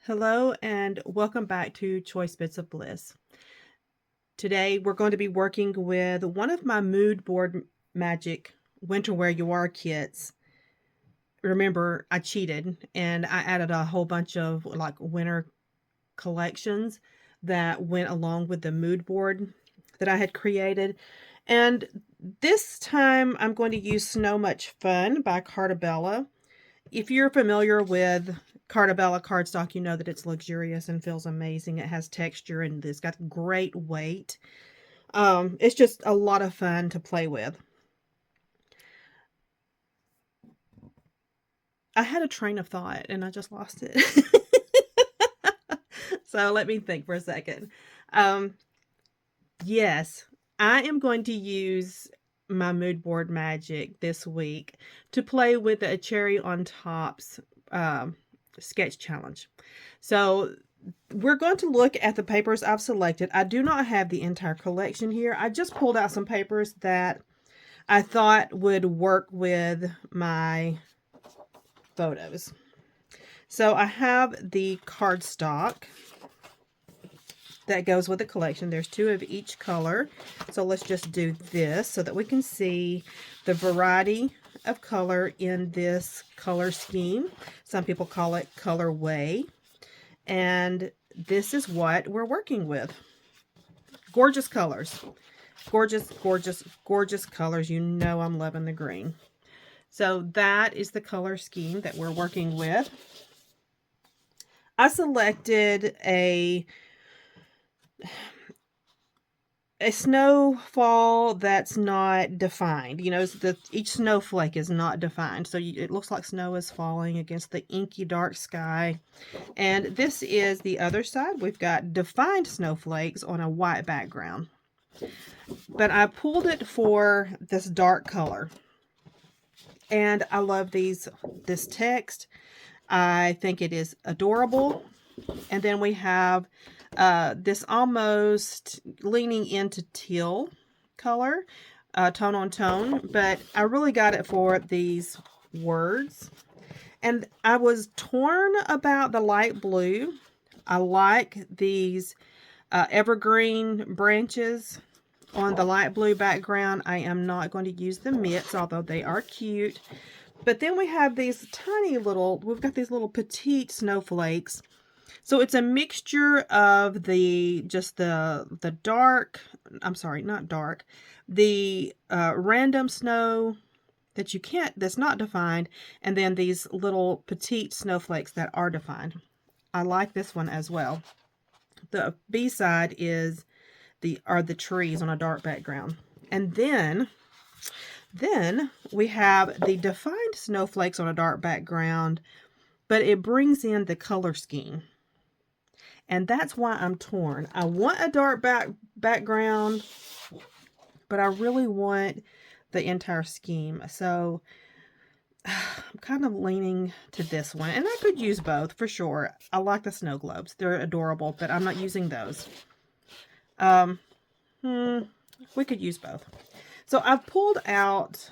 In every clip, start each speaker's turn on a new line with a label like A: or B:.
A: Hello and welcome back to Choice Bits of Bliss. Today we're going to be working with one of my mood board magic winter wear you are kits. Remember, I cheated and I added a whole bunch of like winter collections that went along with the mood board that I had created. And this time I'm going to use Snow Much Fun by Cartabella. If you're familiar with Cartabella cardstock, you know that it's luxurious and feels amazing. It has texture and it's got great weight. It's just a lot of fun to play with. I had a train of thought and I just lost it. So let me think for a second. Um, yes, I am going to use my mood board magic this week to play with a cherry on tops sketch challenge. So we're going to look at the papers I've selected. I do not have the entire collection here. I just pulled out some papers that I thought would work with my photos. So I have the cardstock that goes with the collection. There's two of each color. So let's just do this so that we can see the variety of color in this color scheme. Some people call it colorway. And this is what we're working with. Gorgeous colors. Gorgeous, gorgeous, gorgeous colors. You know I'm loving the green. So that is the color scheme that we're working with. I selected a snowfall that's not defined. You know, each snowflake is not defined. So it looks like snow is falling against the inky dark sky. And this is the other side. We've got defined snowflakes on a white background. But I pulled it for this dark color. And I love this text. I think it is adorable. And then we have this almost leaning into teal color, tone on tone. But I really got it for these words. And I was torn about the light blue. I like these evergreen branches on the light blue background. I am not going to use the mitts, although they are cute. But then we have these tiny little, we've got these little petite snowflakes. So it's a mixture of the dark, I'm sorry, not dark, the random snow that that's not defined, and then these little petite snowflakes that are defined. I like this one as well. The B side is the trees on a dark background. And then we have the defined snowflakes on a dark background, but it brings in the color scheme. And that's why I'm torn. I want a dark background, but I really want the entire scheme. So I'm kind of leaning to this one. And I could use both for sure. I like the snow globes. They're adorable, but I'm not using those. We could use both. So I've pulled out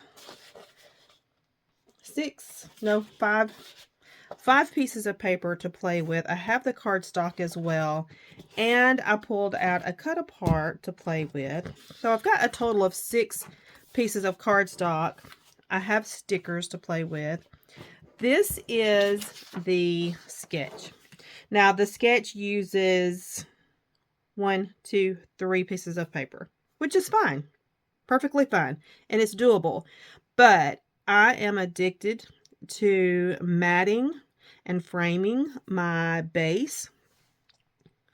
A: five pieces of paper to play with. I have the cardstock as well. And I pulled out a cut apart to play with. So I've got a total of 6 pieces of cardstock. I have stickers to play with. This is the sketch. Now the sketch uses 1, 2, 3 pieces of paper, which is fine. Perfectly fine. And it's doable. But I am addicted to matting and framing my base.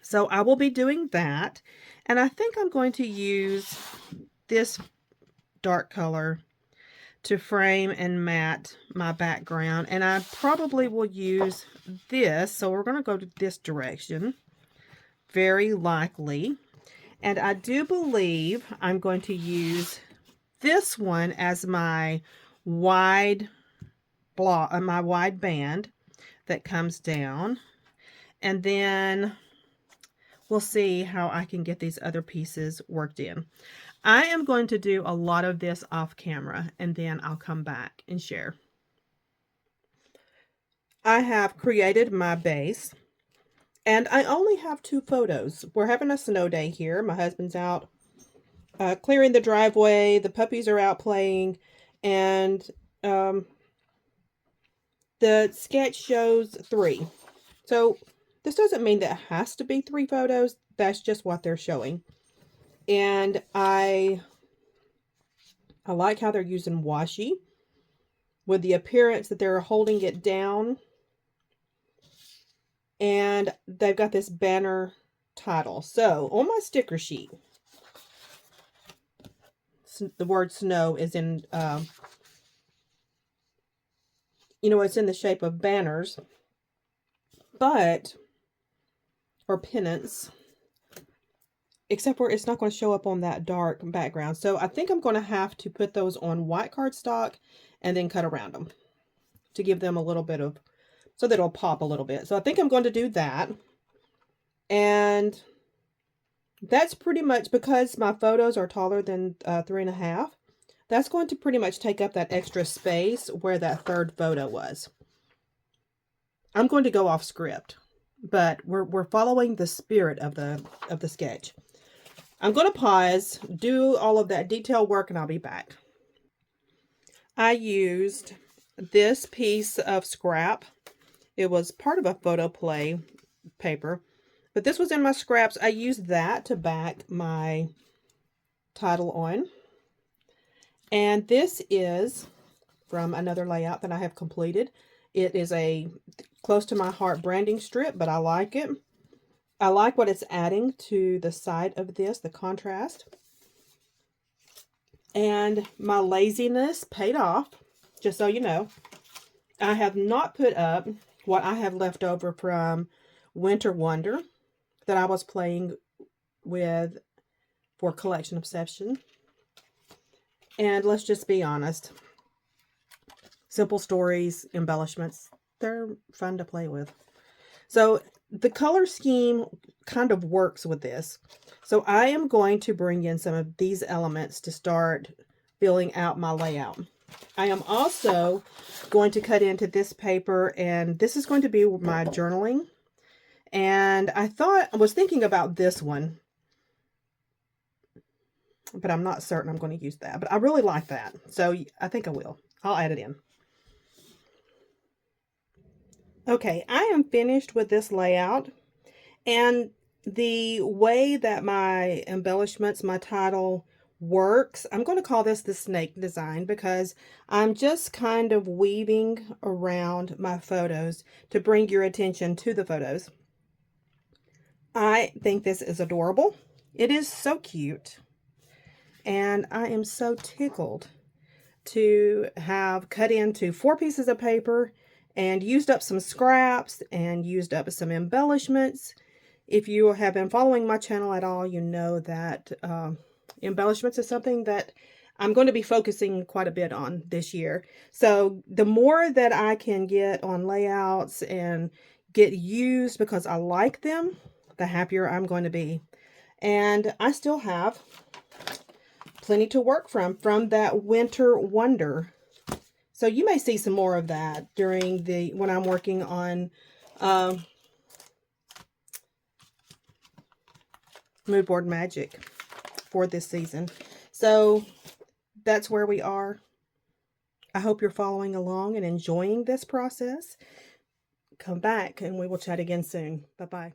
A: So I will be doing that. And I think I'm going to use this dark color to frame and matte my background. And I probably will use this. So we're going to go to this direction. Very likely. And I do believe I'm going to use this one as my wide block, my wide band that comes down. And then we'll see how I can get these other pieces worked in. I am going to do a lot of this off camera and then I'll come back and share. I have created my base And I only have 2 photos. We're having a snow day here. My husband's out clearing the driveway. The puppies are out playing. And the sketch shows 3. So this doesn't mean that it has to be 3 photos. That's just what they're showing. And I like how they're using washi with the appearance that they're holding it down. And they've got this banner title. So on my sticker sheet, the word snow is in, it's in the shape of banners, or pennants, except for it's not going to show up on that dark background. So I think I'm going to have to put those on white cardstock and then cut around them to give them a little bit of, so that it'll pop a little bit. So I think I'm going to do that. And that's pretty much, because my photos are taller than 3.5, that's going to pretty much take up that extra space where that third photo was. I'm going to go off script, but we're following the spirit of the sketch. I'm going to pause, do all of that detail work, and I'll be back. I used this piece of scrap. It was part of a photo play paper, but this was in my scraps. I used that to back my title on. And this is from another layout that I have completed. It is a close to my heart branding strip, but I like it. I like what it's adding to the side of this, the contrast. And my laziness paid off, just so you know. I have not put up what I have left over from Winter Wonder that I was playing with for Collection Obsession. And let's just be honest. Simple stories, embellishments, they're fun to play with. So the color scheme kind of works with this. So I am going to bring in some of these elements to start filling out my layout. I am also going to cut into this paper, and this is going to be my journaling. And I was thinking about this one, but I'm not certain I'm going to use that. But I really like that, so I think I will. I'll add it in. Okay, I am finished with this layout, and the way that my embellishments, my title works, I'm going to call this the snake design, because I'm just kind of weaving around my photos to bring your attention to the photos. I think this is adorable. It is so cute, and I am so tickled to have cut into 4 pieces of paper and used up some scraps and used up some embellishments. If you have been following my channel at all, you know that embellishments is something that I'm going to be focusing quite a bit on this year. So the more that I can get on layouts and get used because I like them, the happier I'm going to be. And I still have plenty to work from that Winter Wonder. So you may see some more of that when I'm working on Mood Board Magic for this season. So that's where we are. I hope you're following along and enjoying this process. Come back and we will chat again soon. Bye-bye.